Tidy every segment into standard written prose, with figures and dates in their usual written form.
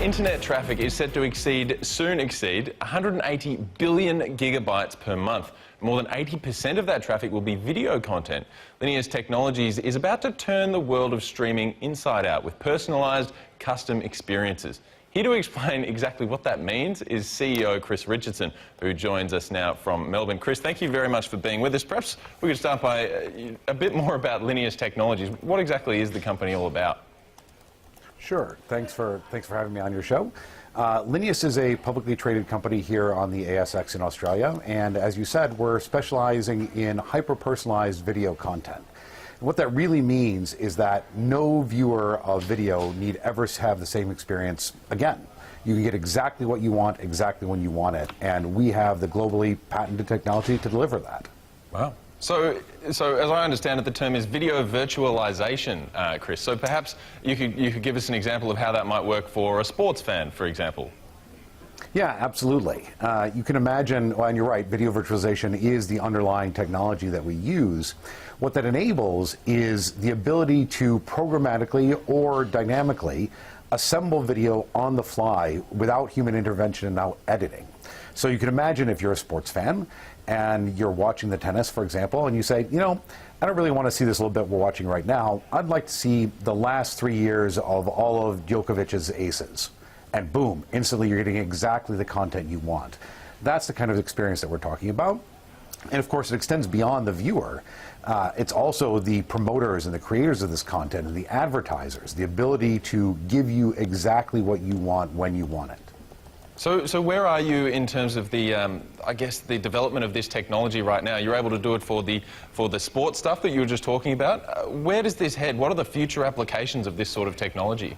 internet traffic is set to soon exceed 180 billion gigabytes per month. More than 80% of that traffic will be video content. Linius Technologies is about to turn the world of streaming inside out with personalised, custom experiences. Here to explain exactly what that means is CEO Chris Richardson, who joins us now from Melbourne. Chris, thank you very much for being with us. Perhaps we could start by a bit more about Linius Technologies. What exactly is the company all about? Sure. Thanks for having me on your show. Linius is a publicly traded company here on the ASX in Australia, and as you said, we're specializing in hyper-personalized video content. And what that really means is that no viewer of video need ever have the same experience again. You can get exactly what you want, exactly when you want it, and we have the globally patented technology to deliver that. Wow. So as I understand it, the term is video virtualization, Chris. So perhaps you could give us an example of how that might work for a sports fan, for example. Yeah, absolutely. You can imagine, well, and you're right, video virtualization is the underlying technology that we use. What that enables is the ability to programmatically or dynamically assemble video on the fly without human intervention and now editing. So you can imagine if you're a sports fan and you're watching the tennis, for example, and you say, you know, I don't really want to see this little bit we're watching right now. I'd like to see the last 3 years of all of Djokovic's aces. And boom, instantly you're getting exactly the content you want. That's the kind of experience that we're talking about. And of course, it extends beyond the viewer. It's also the promoters and the creators of this content and the advertisers, the ability to give you exactly what you want when you want it. So where are you in terms of the, I guess, the development of this technology right now? You're able to do it for the sports stuff that you were just talking about. Where does this head? What are the future applications of this sort of technology?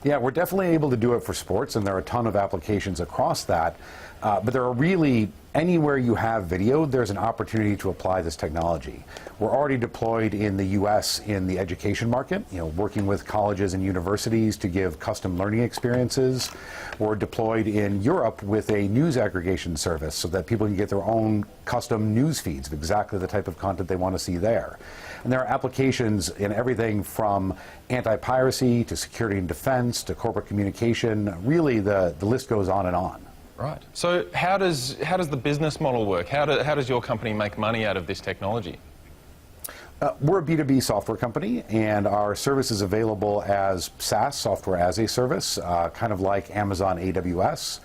Yeah, we're definitely able to do it for sports, and there are a ton of applications across that. But there are really, anywhere you have video, there's an opportunity to apply this technology. We're already deployed in the US in the education market, working with colleges and universities to give custom learning experiences. We're deployed in Europe with a news aggregation service so that people can get their own custom news feeds of exactly the type of content they want to see there. And there are applications in everything from anti-piracy to security and defense to corporate communication. Really, the list goes on and on. Right. So how does the business model work? How does your company make money out of this technology? We're a B2B software company, and our service is available as SaaS, software as a service, kind of like Amazon AWS.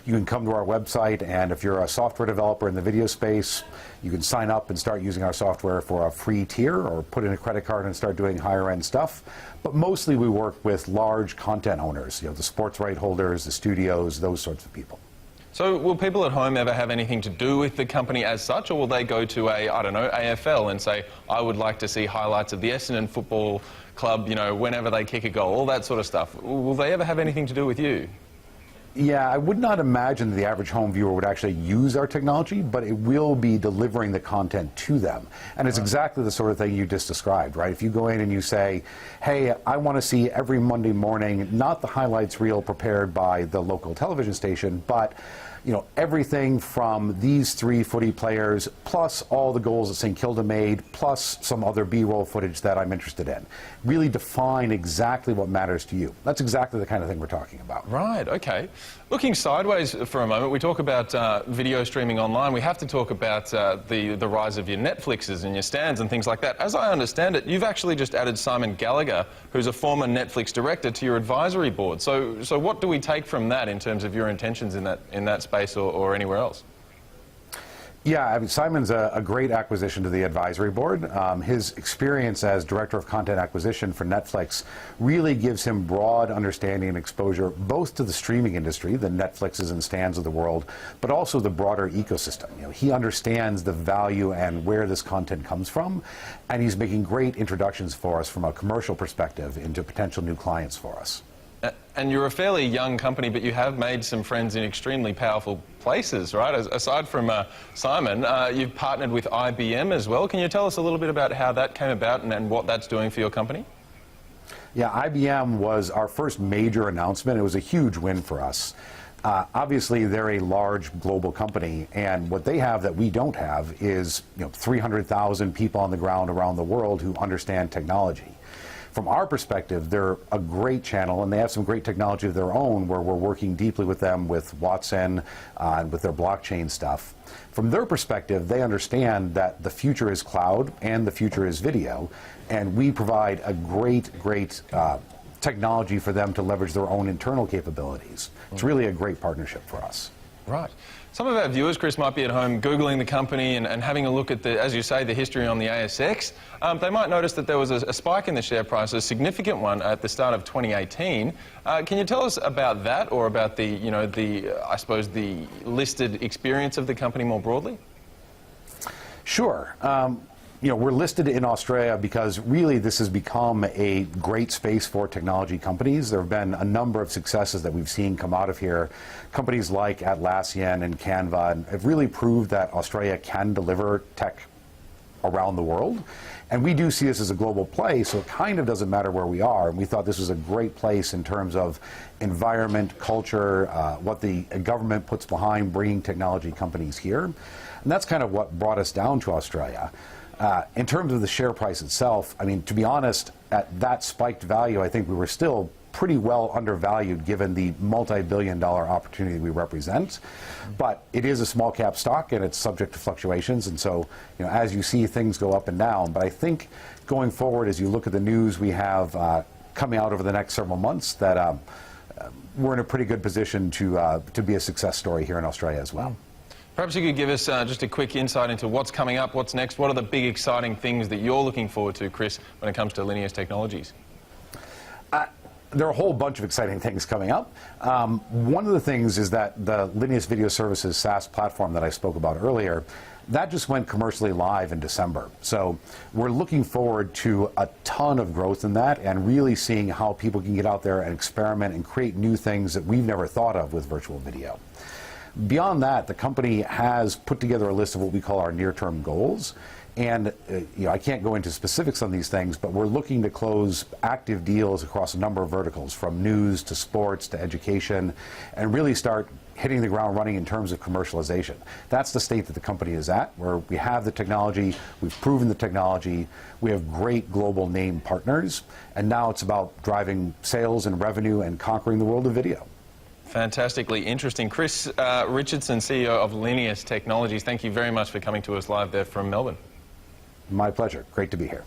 You can come to our website, and if you're a software developer in the video space, you can sign up and start using our software for a free tier or put in a credit card and start doing higher end stuff. But mostly we work with large content owners, the sports right holders, the studios, those sorts of people. So will people at home ever have anything to do with the company as such, or will they go to I don't know, AFL and say, I would like to see highlights of the Essendon Football Club, whenever they kick a goal, all that sort of stuff. Will they ever have anything to do with you? Yeah, I would not imagine the average home viewer would actually use our technology, but it will be delivering the content to them. And it's exactly the sort of thing you just described, right? If you go in and you say, hey, I want to see every Monday morning, not the highlights reel prepared by the local television station, but everything from these 3 footy players, plus all the goals that St. Kilda made, plus some other B-roll footage that I'm interested in. Really define exactly what matters to you. That's exactly the kind of thing we're talking about. Right, okay. Looking sideways for a moment, we talk about video streaming online. We have to talk about the rise of your Netflixes and your Stans and things like that. As I understand it, you've actually just added Simon Gallagher, who's a former Netflix director, to your advisory board. So what do we take from that in terms of your intentions in that space or anywhere else? Yeah, I mean, Simon's a great acquisition to the advisory board. His experience as director of content acquisition for Netflix really gives him broad understanding and exposure both to the streaming industry, the Netflixes and Stans of the world, but also the broader ecosystem. He understands the value and where this content comes from, and he's making great introductions for us from a commercial perspective into potential new clients for us. And you're a fairly young company, but you have made some friends in extremely powerful places, right? Aside from Simon, you've partnered with IBM as well. Can you tell us a little bit about how that came about and what that's doing for your company? Yeah, IBM was our first major announcement. It was a huge win for us. Obviously, they're a large global company, and what they have that we don't have is 300,000 people on the ground around the world who understand technology. From our perspective, they're a great channel, and they have some great technology of their own where we're working deeply with them with Watson and with their blockchain stuff. From their perspective, they understand that the future is cloud and the future is video, and we provide a great technology for them to leverage their own internal capabilities. It's really a great partnership for us. Right. Some of our viewers, Chris, might be at home Googling the company and having a look at, as you say, the history on the ASX. They might notice that there was a spike in the share price, a significant one at the start of 2018. Can you tell us about that, or about I suppose, the listed experience of the company more broadly? Sure. We're listed in Australia because really this has become a great space for technology companies. There have been a number of successes that we've seen come out of here. Companies like Atlassian and Canva have really proved that Australia can deliver tech around the world. And we do see this as a global play, so it kind of doesn't matter where we are. And we thought this was a great place in terms of environment, culture, what the government puts behind bringing technology companies here. And that's kind of what brought us down to Australia. In terms of the share price itself, I mean, to be honest, at that spiked value, I think we were still pretty well undervalued given the multi-billion-dollar opportunity we represent. But it is a small cap stock and it's subject to fluctuations, and so as you see, things go up and down. But I think going forward, as you look at the news we have coming out over the next several months, that we're in a pretty good position to be a success story here in Australia as well. Perhaps you could give us just a quick insight into what's coming up, what's next. What are the big exciting things that you're looking forward to, Chris, when it comes to Linius Technologies? There are a whole bunch of exciting things coming up. One of the things is that the Linius Video Services SaaS platform that I spoke about earlier, that just went commercially live in December. So we're looking forward to a ton of growth in that and really seeing how people can get out there and experiment and create new things that we've never thought of with virtual video. Beyond that, the company has put together a list of what we call our near-term goals. And I can't go into specifics on these things, but we're looking to close active deals across a number of verticals, from news to sports to education, and really start hitting the ground running in terms of commercialization. That's the state that the company is at, where we have the technology, we've proven the technology, we have great global name partners, and now it's about driving sales and revenue and conquering the world of video. Fantastically interesting. Chris Richardson, CEO of Linius Technologies, thank you very much for coming to us live there from Melbourne. My pleasure. Great to be here.